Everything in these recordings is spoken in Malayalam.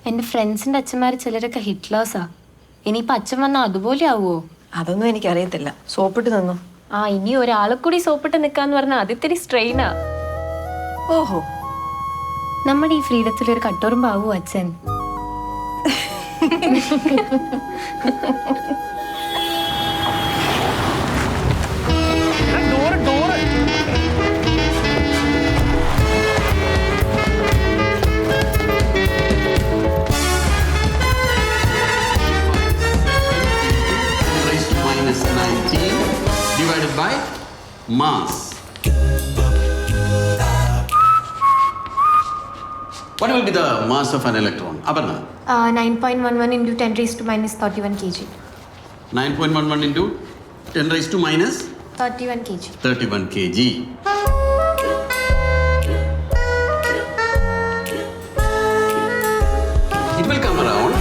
എൻ്റെ ഫ്രണ്ട്സിൻ്റെ അച്ഛന്മാർ ചിലരൊക്കെ ഹിറ്റ്ലേഴ്സാ. ഇനിയിപ്പോൾ അച്ഛൻ വന്നാൽ അതുപോലെ ആവുമോ? അതൊന്നും എനിക്കറിയത്തില്ല. സോപ്പിട്ട് തന്നു. ആ, ഇനി ഒരാളെ കൂടി സോപ്പിട്ട് നിൽക്കാന്ന് പറഞ്ഞാൽ അതിത്തിരി സ്ട്രെയിനാ. ഓഹോ, നമ്മുടെ ഈ ഫ്രീഡത്തിലൊരു കട്ടോറുമ്പാവൂ അച്ഛൻ. Divided by mass. What will be the mass of an electron? Aparna? 9.11 into 10 raised to minus 31 kg. 9.11 into 10 raised to minus 31 kg. 31 kg. It will come around.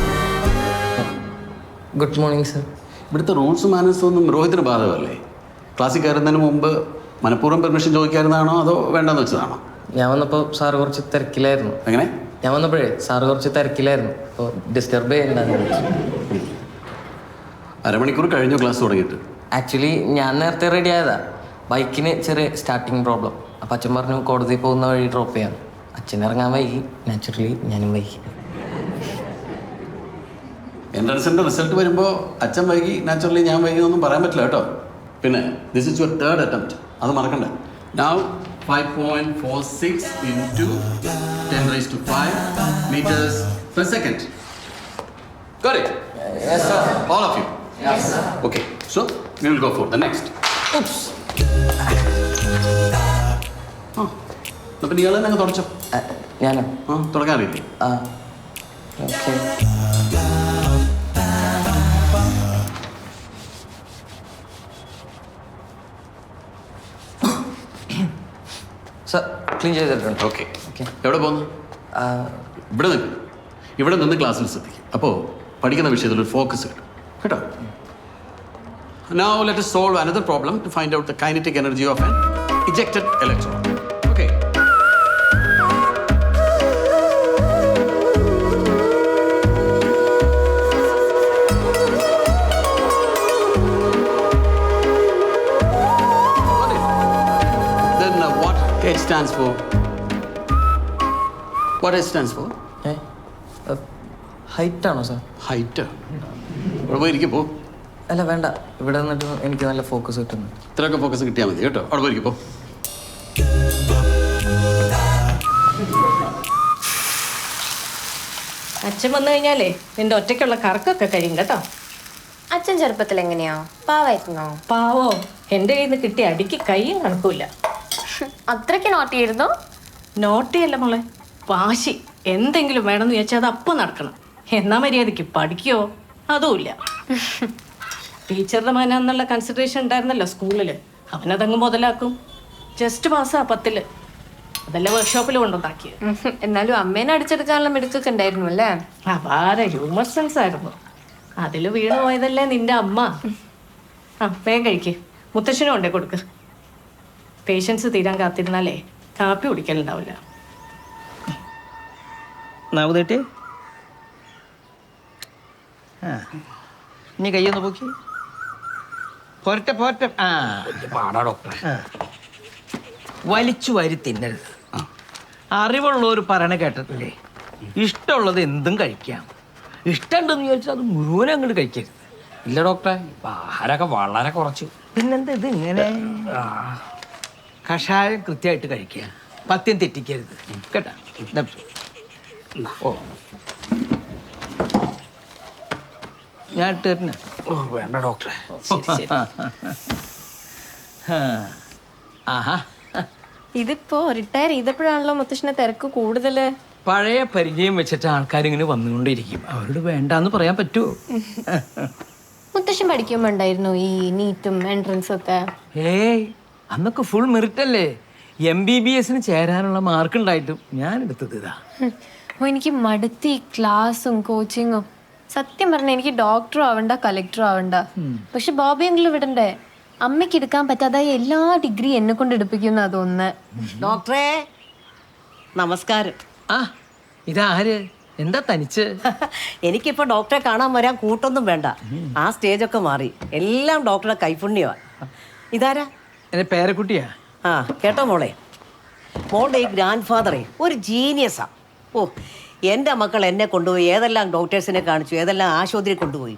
Good morning sir. ഇവിടുത്തെ റൂൾസ് മാനേഴ്സും ഒന്നും രോഹിത്തിന് ബാധകമല്ലേ? ക്ലാസ്സിൽ കയറുന്നതിന് മുമ്പ് മനഃപൂർവ്വം പെർമിഷൻ ചോദിക്കാറുന്നതാണോ അതോ വേണ്ടെന്ന് വെച്ചതാണോ? ഞാൻ വന്നപ്പോൾ സാറ് കുറച്ച് തിരക്കിലായിരുന്നു. എങ്ങനെ? ഞാൻ വന്നപ്പോഴേ സാറ് കുറച്ച് തിരക്കിലായിരുന്നു. അപ്പോൾ ഡിസ്റ്റർബ് ചെയ്യണ്ടെന്ന് വിളിച്ചു. അരമണിക്കൂർ കഴിഞ്ഞു ക്ലാസ് തുടങ്ങിയിട്ട്. ആക്ച്വലി ഞാൻ നേരത്തെ റെഡി ആയതാ. ബൈക്കിന് ചെറിയ സ്റ്റാർട്ടിങ് പ്രോബ്ലം. അപ്പം അച്ഛൻ പറഞ്ഞു കോടതി പോകുന്ന വഴി ഡ്രോപ്പ് ചെയ്യാം. അച്ഛൻ ഇറങ്ങാൻ വൈകി. നാച്ചുറലി ഞാനും വൈകി. എൻട്രൻസിൻ്റെ റിസൾട്ട് വരുമ്പോൾ അച്ഛൻ വൈകി, നാച്ചുറലി ഞാൻ വൈകി എന്നൊന്നും പറയാൻ പറ്റില്ല കേട്ടോ. പിന്നെ this is your third attempt, അത് മറക്കണ്ടേ. Now 5.46 into 10 raised to 5 meters per second. Got it? Yes, sir. All of you? Yes, sir. Okay, so we will go for the next. Oops. അപ്പം നീ തന്നെ അങ്ങ് തുടച്ചോ. ഞാനോ? തുടക്കാൻ അറിയില്ലേ? ആ, ഓക്കെ. സർ ക്ലീൻ ചെയ്തിട്ടുണ്ട്. ഓക്കെ. ഓക്കെ. എവിടെ പോകുന്നു? ഇവിടെ നിൽക്കും. ഇവിടെ നിന്ന് ക്ലാസ്സിൽ ശ്രദ്ധിക്കും. അപ്പോൾ പഠിക്കുന്ന വിഷയത്തിൽ ഒരു ഫോക്കസ് കിട്ടും കേട്ടോ. Now let us solve another problem to find out the kinetic energy of an ejected electron. Okay. Got it? Then what H stands for? What H stands for? Height ആണോ സാർ? Height. അവിടെ പോയിരിക്കും പോ. അല്ല വേണ്ട, ഇവിടെ നിന്നിട്ട് എനിക്ക് നല്ല ഫോക്കസ് കിട്ടുന്നു. ഇത്രയൊക്കെ ഫോക്കസ് കിട്ടിയാൽ മതി കേട്ടോ. അവിടെ പോയിരിക്കും പോ. അച്ഛൻ വന്നു കഴിഞ്ഞാലേ നിന്റെ ഒറ്റയ്ക്കുള്ള കറക്കൊക്കെ കഴിയും കേട്ടോ. അച്ഛൻ ചെറുപ്പത്തിൽ എങ്ങനെയാ? പാവായിരുന്നോ? പാവോ, എൻ്റെ കയ്യിൽ നിന്ന് കിട്ടിയ അടിക്ക് കൈയും കണക്കൂല. അത്രയ്ക്ക് നോട്ട് ചെയ്തിരുന്നോ? നോട്ടിയല്ല മോളെ, വാശി. എന്തെങ്കിലും വേണമെന്ന് ചോദിച്ചാൽ അത് അപ്പം നടക്കണം. എന്നാ മര്യാദയ്ക്ക് പഠിക്കോ? അതുമില്ല. ടീച്ചറുടെ മന എന്നുള്ള കൺസിഡറേഷൻ ഉണ്ടായിരുന്നല്ലോ സ്കൂളിൽ, അവനതങ്ങ് മുതലാക്കും. ജസ്റ്റ് പാസ്സാ 10ൽ. അതല്ല വർക്ക്ഷോപ്പിൽ കൊണ്ടുണ്ടാക്കിയത്. എന്നാലും അമ്മേനെ അടിച്ചെടുക്കാനുള്ള മിടുക്കൊക്കെ ഉണ്ടായിരുന്നു അല്ലേ? അപാര ഹ്യൂമർ സെൻസ് ആയിരുന്നു. അതിൽ വീണു പോയതല്ലേ നിന്റെ അമ്മ. വേഗം കഴിക്ക്, മുത്തശ്ശനും കൊണ്ടേ കൊടുക്ക്. പേഷ്യൻസ് തീരാൻ കാത്തിരുന്നാലേ കാപ്പി കുടിക്കലുണ്ടാവില്ല. നാവുതേട്ടി, ഇനി കയ്യൊന്ന് പോക്കി പോരട്ടെ പോരട്ടെ. പാടാ ഡോക്ടറെ. വലിച്ചു വാരി തിന്നരുത്. അറിവുള്ളവർ പറയണ കേട്ടിട്ടില്ലേ, ഇഷ്ടമുള്ളത് എന്തും കഴിക്കാം. ഇഷ്ടമുണ്ടെന്ന് ചോദിച്ചാൽ അത് മുഴുവൻ അങ്ങോട്ട് കഴിക്കരുത്. ഇല്ല ഡോക്ടറെ, ആഹാരമൊക്കെ വളരെ കുറച്ചു. പിന്നെന്താ ഇത് ഇങ്ങനെ? കഷായം കൃത്യമായിട്ട് കഴിക്കുക, പഥ്യം തെറ്റിക്കരുത് കേട്ടാ. ഓ, ഞാൻ ഇട്ട് തരണ? ഓ വേണ്ട ഡോക്ടറെ. ആഹാ, ഇതിപ്പോ റിട്ടയർ ചെയ്തപ്പോഴാണല്ലോ മുത്തശ്ശനെ തിരക്ക് കൂടുതല്. പഴയ പരിചയം വെച്ചിട്ട് ആൾക്കാരിങ്ങനെ വന്നുകൊണ്ടിരിക്കും. അവരോട് വേണ്ടാന്ന് പറയാൻ പറ്റുമോ? മുത്തശ്ശൻ പഠിക്കുമ്പോ ഉണ്ടായിരുന്നു ഈ നീറ്റും എൻട്രൻസും ഒക്കെ? ഏയ്, അന്നൊക്കെ ഫുൾ മെറിറ്റ് അല്ലേ. MBBS ചേരാനുള്ള മാർക്ക് ഉണ്ടായിട്ടും ഞാൻ എടുത്തത് ഇതാ. എനിക്ക് മടുത്തി ക്ലാസ്സും കോച്ചിങ്ങും. സത്യം പറഞ്ഞ എനിക്ക് ഡോക്ടറും ആവണ്ട കളക്ടറും ആവണ്ട. പക്ഷെ ബോബിയെങ്കിലും വിടണ്ടേ? അമ്മയ്ക്ക് എടുക്കാൻ പറ്റാതെ എല്ലാ ഡിഗ്രി എന്നെ കൊണ്ട് എടുപ്പിക്കുന്ന തോന്നുന്നത്. ഡോക്ടറെ നമസ്കാരം. ആ, ഇതാര്? എന്താ തനിച്ച്? എനിക്കിപ്പോ ഡോക്ടറെ കാണാൻ വരാൻ കൂട്ടൊന്നും വേണ്ട. ആ സ്റ്റേജൊക്കെ മാറി. എല്ലാം ഡോക്ടറുടെ കൈപുണ്യമാണ്. ഇതാരാ? എന്റെ പേരക്കുട്ടിയാ. ആ കേട്ടോ മോളെ, മോളുടെ ഈ ഗ്രാൻഡ് ഫാദറെ ഒരു ജീനിയസാ. ഓ, എൻ്റെ മക്കൾ എന്നെ കൊണ്ടുപോയി ഏതെല്ലാം ഡോക്ടേഴ്സിനെ കാണിച്ചു, ഏതെല്ലാം ആശുപത്രി കൊണ്ടുപോയി.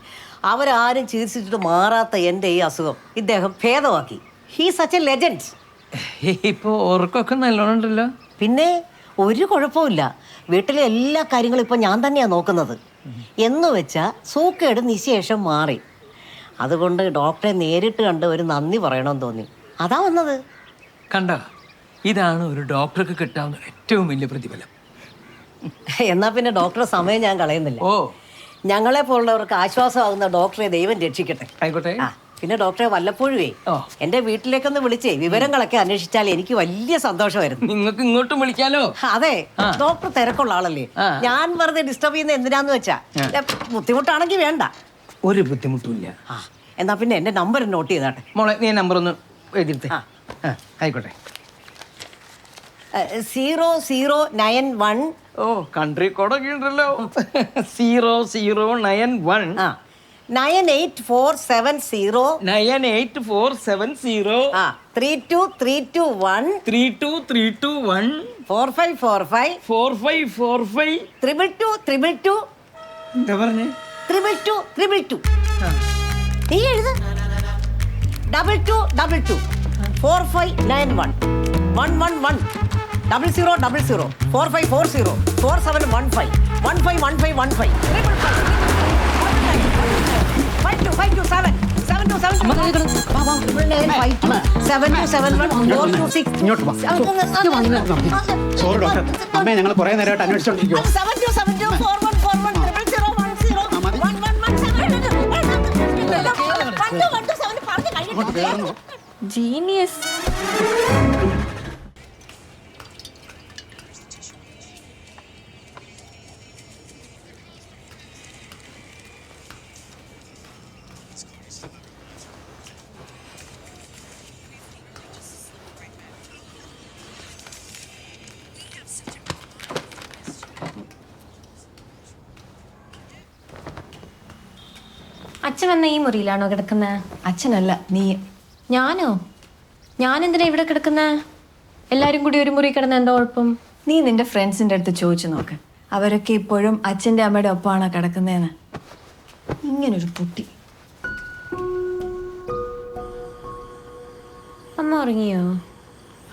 അവരാരും ചികിത്സിച്ചിട്ട് മാറാത്ത എൻ്റെ ഈ അസുഖം ഇദ്ദേഹം ഭേദമാക്കി. He such a legend. ഇപ്പൊ ഓർക്കൊക്കെ നല്ലോണം ഉണ്ടല്ലോ. പിന്നെ ഒരു കുഴപ്പമില്ല. വീട്ടിലെ എല്ലാ കാര്യങ്ങളും ഇപ്പം ഞാൻ തന്നെയാണ് നോക്കുന്നത്. എന്ന് വെച്ചാൽ സൂക്കേട് നിശേഷം മാറി. അതുകൊണ്ട് ഡോക്ടറെ നേരിട്ട് കണ്ട് ഒരു നന്ദി പറയണമെന്ന് തോന്നി. അതാ വന്നത്. കണ്ട, ഇതാണ് ഒരു ഡോക്ടർക്ക് കിട്ടാവുന്ന ഏറ്റവും വലിയ പ്രതിഫലം. എന്നാ പിന്നെ ഡോക്ടറെ സമയം ഞാൻ കളയുന്നില്ല. ഓ, ഞങ്ങളെ പോലുള്ളവർക്ക് ആശ്വാസമാകുന്ന ഡോക്ടറെ ദൈവം രക്ഷിക്കട്ടെ. ആയിക്കോട്ടെ. ആ പിന്നെ ഡോക്ടറെ വല്ലപ്പോഴുവേ ഓ. എൻ്റെ വീട്ടിലേക്കൊന്ന് വിളിച്ചേ വിവരങ്ങളൊക്കെ അന്വേഷിച്ചാൽ എനിക്ക് വലിയ സന്തോഷമായിരുന്നു. നിങ്ങൾക്ക് ഇങ്ങോട്ടും വിളിക്കാലോ. അതെ, ഡോക്ടർ തിരക്കുള്ള ആളല്ലേ. ഞാൻ വെറുതെ ഡിസ്റ്റർബ് ചെയ്യുന്ന എന്തിനാന്ന് വെച്ചാ ബുദ്ധിമുട്ടാണെങ്കിൽ വേണ്ട. ഒരു ബുദ്ധിമുട്ടുമില്ല. ആ എന്നാ പിന്നെ എൻ്റെ നമ്പർ നോട്ട് ചെയ്താട്ടെ. മോളെ, നീ നമ്പർ ഒന്ന് എഴുതിരുത്തേ. ആയിക്കോട്ടെ. 0091. ഓ, കൺട്രി കോഡൊക്കെ ഉണ്ടല്ലോ. 0091 98470 98470 32321 32321 4545 4545. 222 എന്താ പറഞ്ഞേ? 222 നീ എഴുത്. 2222 4591 111 0000 4540 4715 151515 5257 സോറി ഡോക്ടർ, അമ്മയെ ഞങ്ങൾ കുറെ നേരമായിട്ട് അന്വേഷിച്ചോണ്ടിരിക്കുവോ. ജീനിയസ്. അച്ഛൻ വന്ന ഈ മുറിയിലാണോ കിടക്കുന്നത്? അച്ഛനല്ല, നീ. ഞാനോ? ഞാനെന്തിനാ ഇവിടെ കിടക്കുന്നത്? എല്ലാരും കൂടി ഒരു മുറി കിടന്ന എന്താ കുഴപ്പം? നീ നിന്റെ ഫ്രണ്ട്സിന്റെ അടുത്ത് ചോദിച്ചു നോക്ക്. അവരൊക്കെ ഇപ്പോഴും അച്ഛൻ്റെ അമ്മയുടെ ഒപ്പമാണോ കിടക്കുന്നതെന്ന്. ഇങ്ങനൊരു കുട്ടി. അമ്മ ഉറങ്ങിയോ?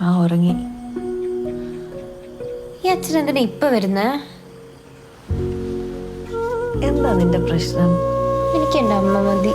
ആ, ഉറങ്ങി. ഈ അച്ഛൻ എന്തിനാ ഇപ്പൊ വരുന്നേ? എന്താ നിന്റെ പ്രശ്നം? എനിക്ക് എൻ്റെ അമ്മ മതി.